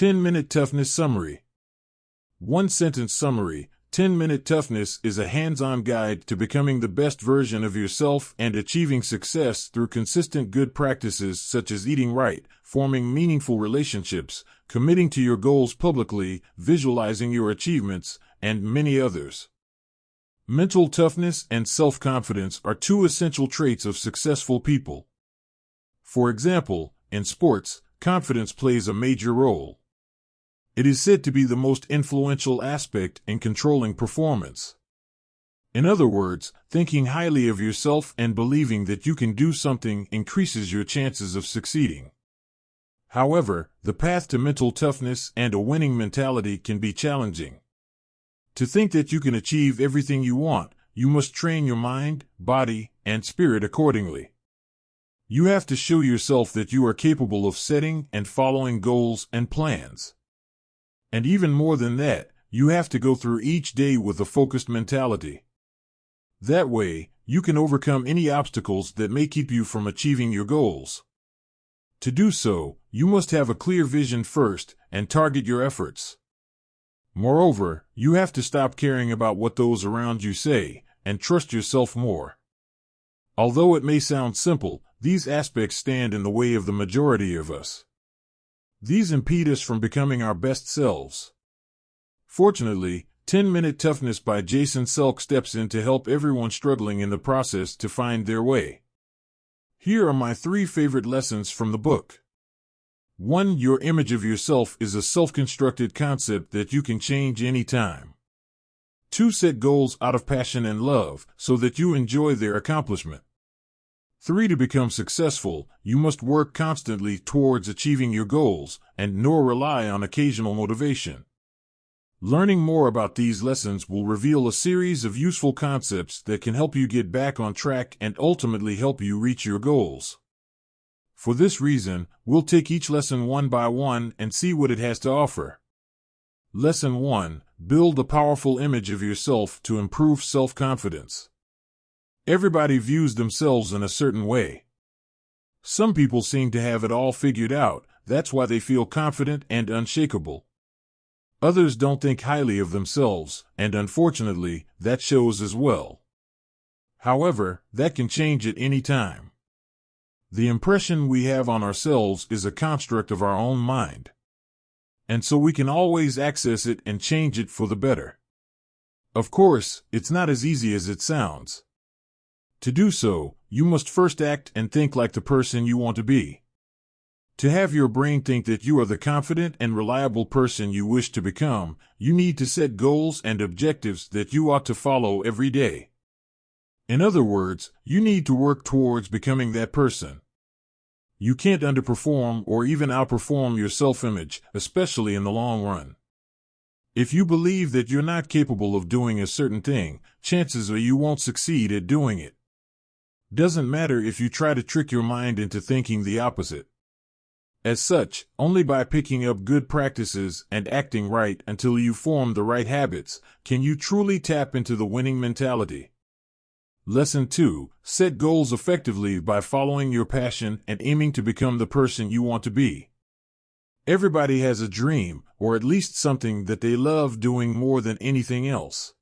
10-Minute Toughness Summary. One-sentence summary. 10-Minute Toughness is a hands-on guide to becoming the best version of yourself and achieving success through consistent good practices such as eating right, forming meaningful relationships, committing to your goals publicly, visualizing your achievements, and many others. Mental toughness and self-confidence are two essential traits of successful people. For example, in sports, confidence plays a major role. It is said to be the most influential aspect in controlling performance. In other words, thinking highly of yourself and believing that you can do something increases your chances of succeeding. However, the path to mental toughness and a winning mentality can be challenging. To think that you can achieve everything you want, you must train your mind, body, and spirit accordingly. You have to show yourself that you are capable of setting and following goals and plans. And even more than that, you have to go through each day with a focused mentality. That way, you can overcome any obstacles that may keep you from achieving your goals. To do so, you must have a clear vision first and target your efforts. Moreover, you have to stop caring about what those around you say and trust yourself more. Although it may sound simple, these aspects stand in the way of the majority of us. These impede us from becoming our best selves. Fortunately, 10-Minute Toughness by Jason Selk steps in to help everyone struggling in the process to find their way. Here are my 3 favorite lessons from the book. 1. Your image of yourself is a self-constructed concept that you can change anytime. 2. Set goals out of passion and love so that you enjoy their accomplishment. 3. To become successful, you must work constantly towards achieving your goals and nor rely on occasional motivation. Learning more about these lessons will reveal a series of useful concepts that can help you get back on track and ultimately help you reach your goals. For this reason, we'll take each lesson one by one and see what it has to offer. Lesson 1. Build a powerful image of yourself to improve self-confidence. Everybody views themselves in a certain way. Some people seem to have it all figured out, that's why they feel confident and unshakable. Others don't think highly of themselves, and unfortunately, that shows as well. However, that can change at any time. The impression we have on ourselves is a construct of our own mind. And so we can always access it and change it for the better. Of course, it's not as easy as it sounds. To do so, you must first act and think like the person you want to be. To have your brain think that you are the confident and reliable person you wish to become, you need to set goals and objectives that you ought to follow every day. In other words, you need to work towards becoming that person. You can't underperform or even outperform your self-image, especially in the long run. If you believe that you're not capable of doing a certain thing, chances are you won't succeed at doing it. Doesn't matter if you try to trick your mind into thinking the opposite. As such, only by picking up good practices and acting right until you form the right habits can you truly tap into the winning mentality. Lesson 2. Set goals effectively by following your passion and aiming to become the person you want to be. Everybody has a dream, or at least something that they love doing more than anything else.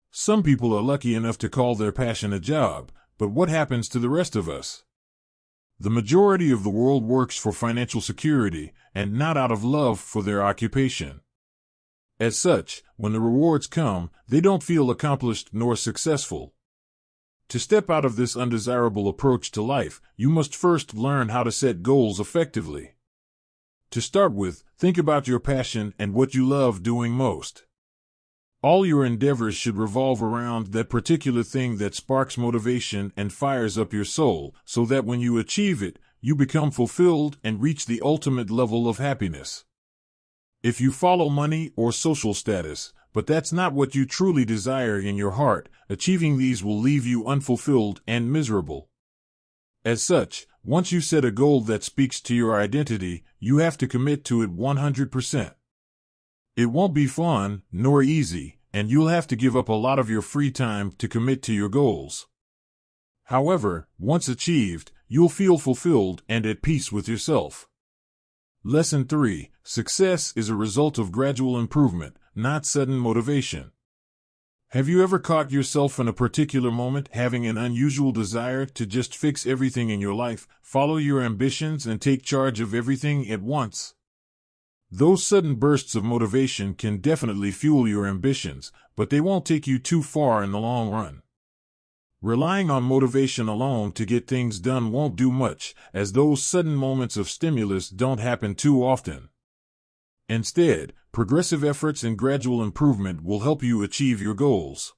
Some people are lucky enough to call their passion a job, but what happens to the rest of us? The majority of the world works for financial security and not out of love for their occupation. As such, when the rewards come, they don't feel accomplished nor successful. To step out of this undesirable approach to life, you must first learn how to set goals effectively. To start with, think about your passion and what you love doing most. All your endeavors should revolve around that particular thing that sparks motivation and fires up your soul, so that when you achieve it, you become fulfilled and reach the ultimate level of happiness. If you follow money or social status, but that's not what you truly desire in your heart, achieving these will leave you unfulfilled and miserable. As such, once you set a goal that speaks to your identity, you have to commit to it 100%. It won't be fun, nor easy, and you'll have to give up a lot of your free time to commit to your goals. However, once achieved, you'll feel fulfilled and at peace with yourself. Lesson 3. Success is a result of gradual improvement, not sudden motivation. Have you ever caught yourself in a particular moment having an unusual desire to just fix everything in your life, follow your ambitions, and take charge of everything at once? Those sudden bursts of motivation can definitely fuel your ambitions, but they won't take you too far in the long run. Relying on motivation alone to get things done won't do much, as those sudden moments of stimulus don't happen too often. Instead, progressive efforts and gradual improvement will help you achieve your goals.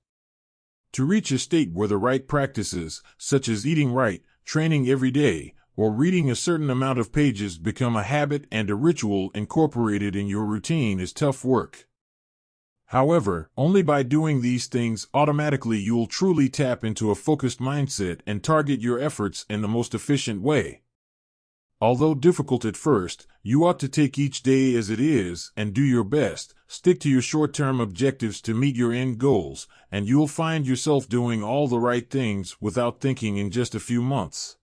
To reach a state where the right practices, such as eating right, training every day, or reading a certain amount of pages, become a habit and a ritual incorporated in your routine is tough work. However, only by doing these things automatically you'll truly tap into a focused mindset and target your efforts in the most efficient way. Although difficult at first, you ought to take each day as it is and do your best, stick to your short-term objectives to meet your end goals, and you'll find yourself doing all the right things without thinking in just a few months.